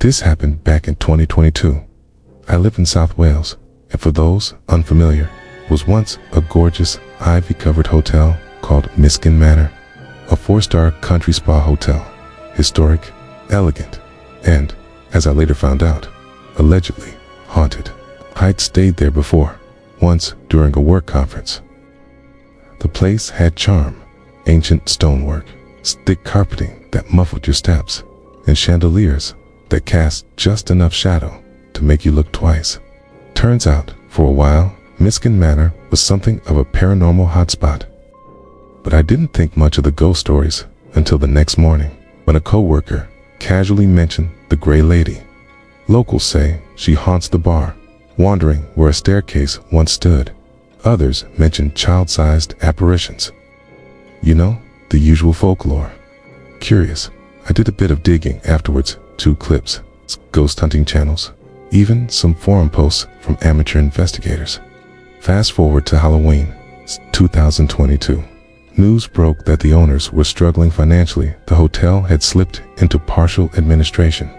This happened back in 2022. I live in South Wales, and for those unfamiliar, was once a gorgeous, ivy-covered hotel called Miskin Manor, a 4-star country spa hotel, historic, elegant, and, as I later found out, allegedly haunted. I'd stayed there before, once during a work conference. The place had charm, ancient stonework, thick carpeting that muffled your steps, and chandeliers that cast just enough shadow to make you look twice. Turns out, for a while, Miskin Manor was something of a paranormal hotspot. But I didn't think much of the ghost stories until the next morning, when a co-worker casually mentioned the Gray Lady. Locals say she haunts the bar, wandering where a staircase once stood. Others mention child-sized apparitions. You know, the usual folklore. Curious, I did a bit of digging afterwards, 2 clips, ghost hunting channels, even some forum posts from amateur investigators. Fast forward to Halloween, 2022. News broke that the owners were struggling financially. The hotel had slipped into partial administration.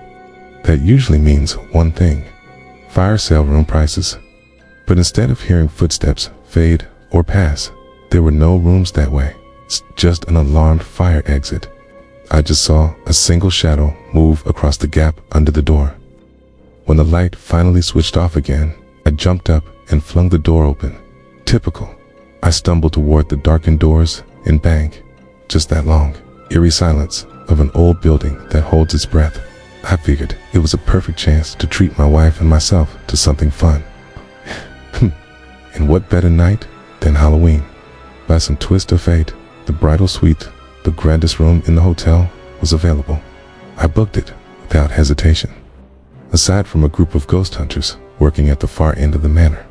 That usually means one thing: fire sale room prices. But instead of hearing footsteps fade or pass, there were no rooms that way. Just an alarmed fire exit. I just saw a single shadow move across the gap under the door. When the light finally switched off again, I jumped up and flung the door open. Typical. I stumbled toward the darkened doors and bang. Just that long, eerie silence of an old building that holds its breath. I figured it was a perfect chance to treat my wife and myself to something fun. And what better night than Halloween? By some twist of fate, the bridal suite, the grandest room in the hotel, was available. I booked it without hesitation. Aside from a group of ghost hunters working at the far end of the manor,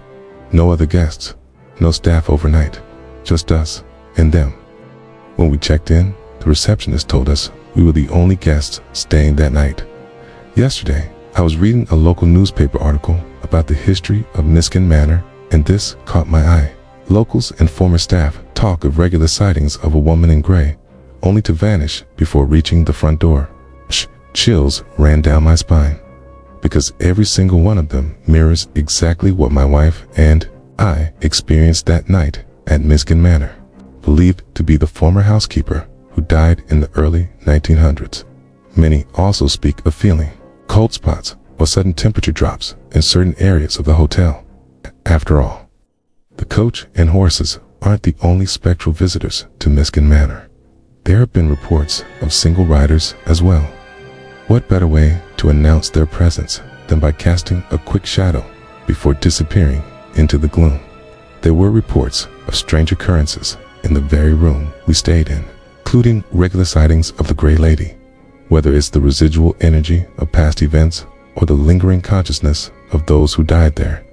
no other guests, no staff overnight, just us and them. When we checked in, the receptionist told us we were the only guests staying that night. Yesterday, I was reading a local newspaper article about the history of Miskin Manor, and this caught my eye. Locals and former staff talk of regular sightings of a woman in gray, only to vanish before reaching the front door. Chills ran down my spine, because every single one of them mirrors exactly what my wife and I experienced that night at Miskin Manor, believed to be the former housekeeper who died in the early 1900s. Many also speak of feeling cold spots or sudden temperature drops in certain areas of the hotel. After all, the coach and horses aren't the only spectral visitors to Miskin Manor. There have been reports of single riders as well. What better way to announce their presence than by casting a quick shadow before disappearing into the gloom? There were reports of strange occurrences in the very room we stayed in, including regular sightings of the Gray Lady, whether it's the residual energy of past events or the lingering consciousness of those who died there.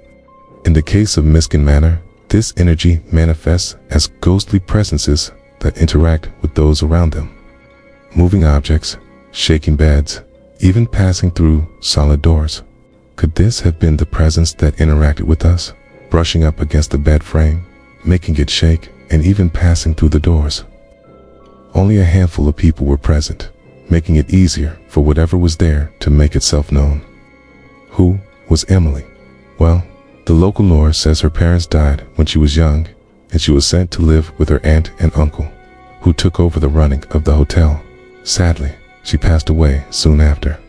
In the case of Miskin Manor, this energy manifests as ghostly presences that interact with those around them. Moving objects, shaking beds, even passing through solid doors. Could this have been the presence that interacted with us, brushing up against the bed frame, making it shake, and even passing through the doors? Only a handful of people were present, making it easier for whatever was there to make itself known. Who was Emily? Well, the local lore says her parents died when she was young, and she was sent to live with her aunt and uncle, who took over the running of the hotel. Sadly, she passed away soon after.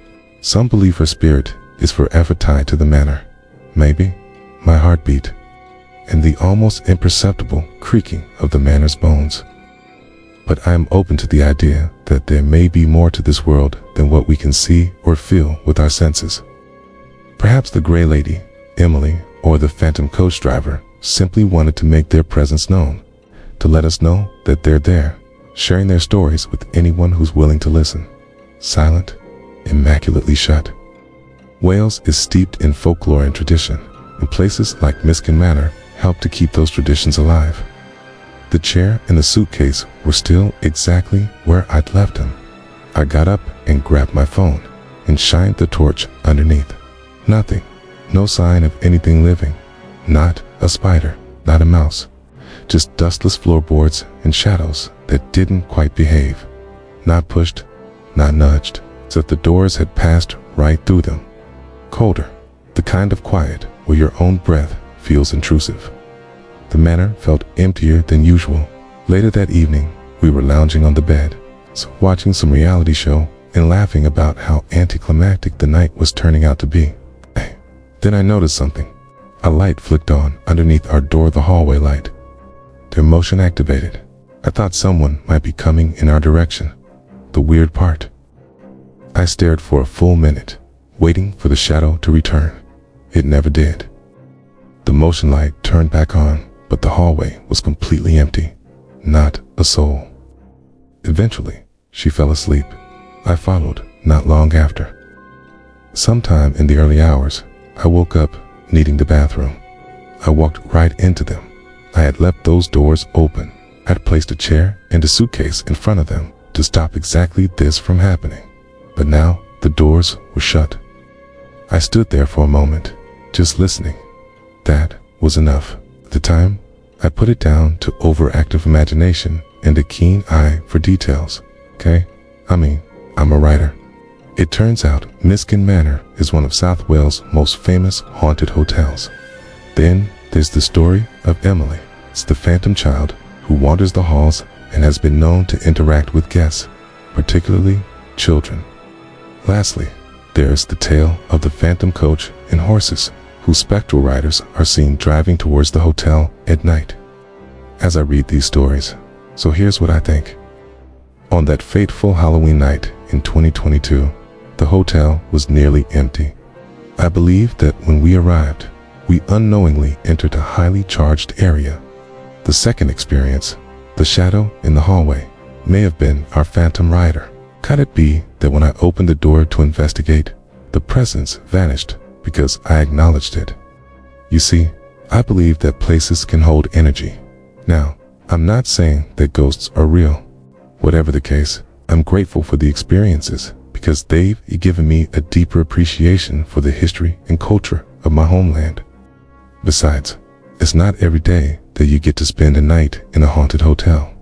Some believe her spirit is forever tied to the manor. Maybe my heartbeat and the almost imperceptible creaking of the manor's bones. But I am open to the idea that there may be more to this world than what we can see or feel with our senses. Perhaps the Gray Lady, Emily, or the phantom coach driver simply wanted to make their presence known, to let us know that they're there, sharing their stories with anyone who's willing to listen. Silent, immaculately shut. Wales is steeped in folklore and tradition, and places like Miskin Manor help to keep those traditions alive. The chair and the suitcase were still exactly where I'd left them. I got up and grabbed my phone and shined the torch underneath. Nothing. No sign of anything living. Not a spider, not a mouse. Just dustless floorboards and shadows that didn't quite behave. Not pushed, not nudged, as if the doors had passed right through them. Colder, the kind of quiet where your own breath feels intrusive. The manor felt emptier than usual. Later that evening, we were lounging on the bed, watching some reality show and laughing about how anticlimactic the night was turning out to be. Then I noticed something. A light flicked on underneath our door, the hallway light. The emotion activated. I thought someone might be coming in our direction. The weird part. I stared for a full minute, waiting for the shadow to return. It never did. The motion light turned back on, but the hallway was completely empty. Not a soul. Eventually, she fell asleep. I followed not long after. Sometime in the early hours, I woke up needing the bathroom. I walked right into them. I had left those doors open. I had placed a chair and a suitcase in front of them to stop exactly this from happening. But now the doors were shut. I stood there for a moment, just listening. That was enough. At the time, I put it down to overactive imagination and a keen eye for details. Okay? I'm a writer. It turns out Miskin Manor is one of South Wales' most famous haunted hotels. Then there's the story of Emily. It's the phantom child who wanders the halls and has been known to interact with guests, particularly children. Lastly, there's the tale of the phantom coach and horses, whose spectral riders are seen driving towards the hotel at night. As I read these stories, so here's what I think. On that fateful Halloween night in 2022, the hotel was nearly empty. I believe that when we arrived, we unknowingly entered a highly charged area. The second experience, the shadow in the hallway, may have been our phantom rider. Could it be that when I opened the door to investigate, the presence vanished because I acknowledged it? You see, I believe that places can hold energy. Now, I'm not saying that ghosts are real. Whatever the case, I'm grateful for the experiences because they've given me a deeper appreciation for the history and culture of my homeland. Besides, it's not every day that you get to spend a night in a haunted hotel.